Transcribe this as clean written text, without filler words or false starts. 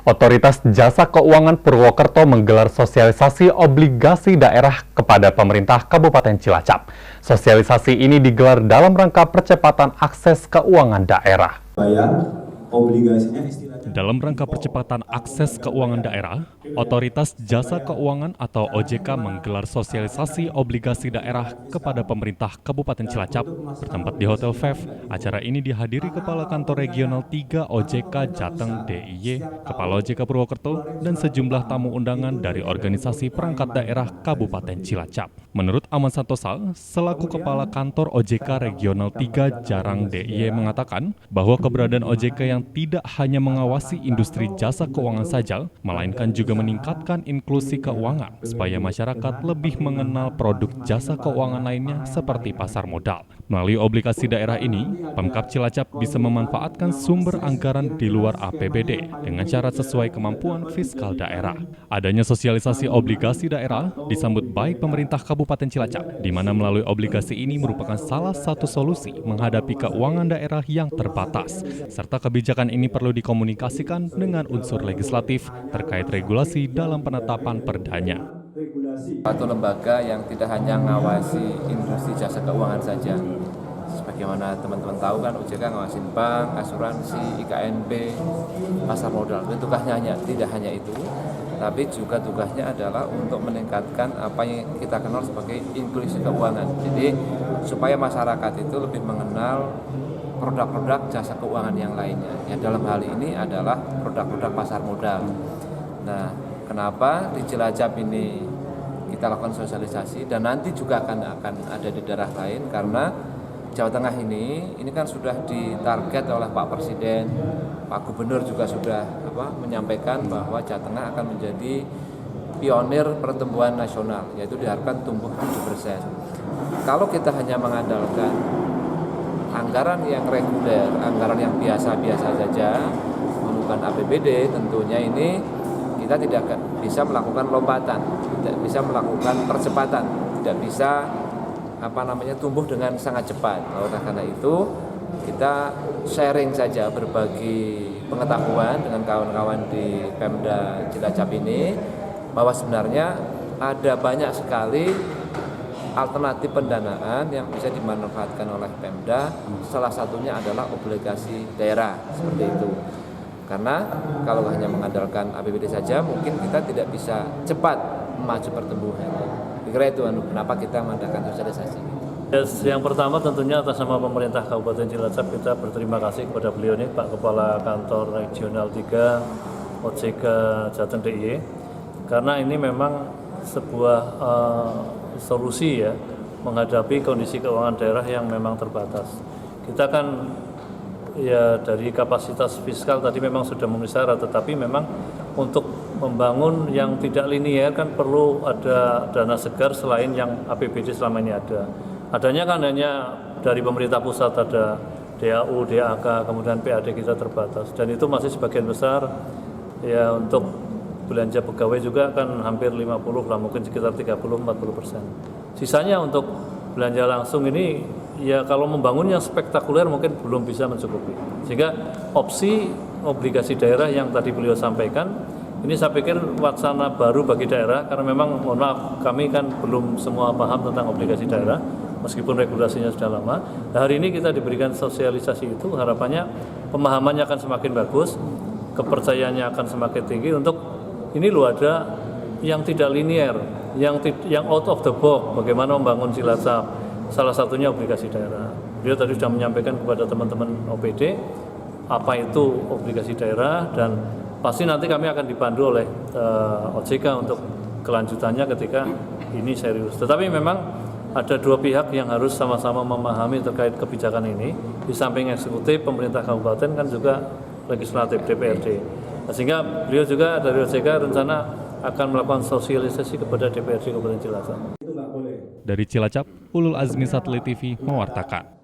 Otoritas Jasa Keuangan Purwokerto menggelar sosialisasi obligasi daerah kepada pemerintah Kabupaten Cilacap. Sosialisasi ini digelar dalam rangka percepatan akses keuangan daerah. Dalam rangka percepatan akses keuangan daerah, Otoritas Jasa Keuangan atau OJK menggelar sosialisasi obligasi daerah kepada pemerintah Kabupaten Cilacap bertempat di Hotel Vev. Acara ini dihadiri Kepala Kantor Regional 3 OJK Jateng DIY, Kepala OJK Purwokerto, dan sejumlah tamu undangan dari organisasi perangkat daerah Kabupaten Cilacap. Menurut Ahmad Santosa, selaku Kepala Kantor OJK Regional 3 Jarang DIY mengatakan bahwa keberadaan OJK yang tidak hanya mengawasi industri jasa keuangan saja, melainkan juga meningkatkan inklusi keuangan supaya masyarakat lebih mengenal produk jasa keuangan lainnya seperti pasar modal. Melalui obligasi daerah ini, Pemkab Cilacap bisa memanfaatkan sumber anggaran di luar APBD dengan syarat sesuai kemampuan fiskal daerah. Adanya sosialisasi obligasi daerah disambut baik pemerintah Kabupaten Cilacap, di mana melalui obligasi ini merupakan salah satu solusi menghadapi keuangan daerah yang terbatas, serta kebijakan ini perlu dikomunikasikan dengan unsur legislatif terkait regulasi dalam penetapan perdanya. Satu lembaga yang tidak hanya mengawasi industri jasa keuangan saja. Sebagaimana teman-teman tahu kan, OJK ngawasin bank, asuransi, IKNB, pasar modal. Itu tugasnya tidak hanya itu, tapi juga tugasnya adalah untuk meningkatkan apa yang kita kenal sebagai inklusi keuangan. Jadi supaya masyarakat itu lebih mengenal produk-produk jasa keuangan yang lainnya. Ya, dalam hal ini adalah produk-produk pasar modal. Nah, kenapa di Cilacap ini kita lakukan sosialisasi dan nanti juga akan ada di daerah lain, karena Jawa Tengah ini kan sudah ditarget oleh Pak Presiden, Pak Gubernur juga sudah menyampaikan bahwa Jawa Tengah akan menjadi pionir pertumbuhan nasional, yaitu diharapkan tumbuh 7%. Kalau kita hanya mengandalkan anggaran yang reguler, anggaran yang biasa-biasa saja, bukan APBD, tentunya ini kita tidak bisa melakukan lompatan, tidak bisa melakukan percepatan, tidak bisa tumbuh dengan sangat cepat. Oleh karena itu kita sharing saja, berbagi pengetahuan dengan kawan-kawan di Pemda Cilacap ini bahwa sebenarnya ada banyak sekali alternatif pendanaan yang bisa dimanfaatkan oleh Pemda. Salah satunya adalah obligasi daerah seperti itu. Karena kalau hanya mengandalkan APBD saja, mungkin kita tidak bisa cepat maju pertumbuhan. Kira itu kenapa kita mengadakan sosialisasi. Yang pertama tentunya atas nama pemerintah Kabupaten Cilacap kita berterima kasih kepada beliau nih, Pak Kepala Kantor Regional 3 OJK Jateng DIY, karena ini memang sebuah solusi ya menghadapi kondisi keuangan daerah yang memang terbatas. Kita kan ya dari kapasitas fiskal tadi memang sudah memenuhi syarat, tetapi memang untuk membangun yang tidak linear kan perlu ada dana segar selain yang APBD selama ini ada. Adanya kan hanya dari pemerintah pusat, ada DAU, DAK, kemudian PAD kita terbatas, dan itu masih sebagian besar ya untuk belanja pegawai juga kan hampir 50 lah, mungkin sekitar 30-40%. Sisanya untuk belanja langsung ini ya kalau membangun yang spektakuler mungkin belum bisa mencukupi. Sehingga opsi obligasi daerah yang tadi beliau sampaikan, ini saya pikir wacana baru bagi daerah, karena memang mohon maaf kami kan belum semua paham tentang obligasi daerah meskipun regulasinya sudah lama. Nah, hari ini kita diberikan sosialisasi itu, harapannya pemahamannya akan semakin bagus, kepercayaannya akan semakin tinggi untuk ini loh ada yang tidak linear, yang out of the box, bagaimana membangun Cilacap. Salah satunya obligasi daerah. Beliau tadi sudah menyampaikan kepada teman-teman OPD apa itu obligasi daerah, dan pasti nanti kami akan dipandu oleh OJK untuk kelanjutannya ketika ini serius. Tetapi memang ada dua pihak yang harus sama-sama memahami terkait kebijakan ini. Di samping eksekutif, pemerintah kabupaten kan juga legislatif, DPRD. Sehingga beliau juga dari OJK rencana akan melakukan sosialisasi kepada DPRD Kabupaten Cilacap. Dari Cilacap, Ulul Azmi Satelit TV mewartakan.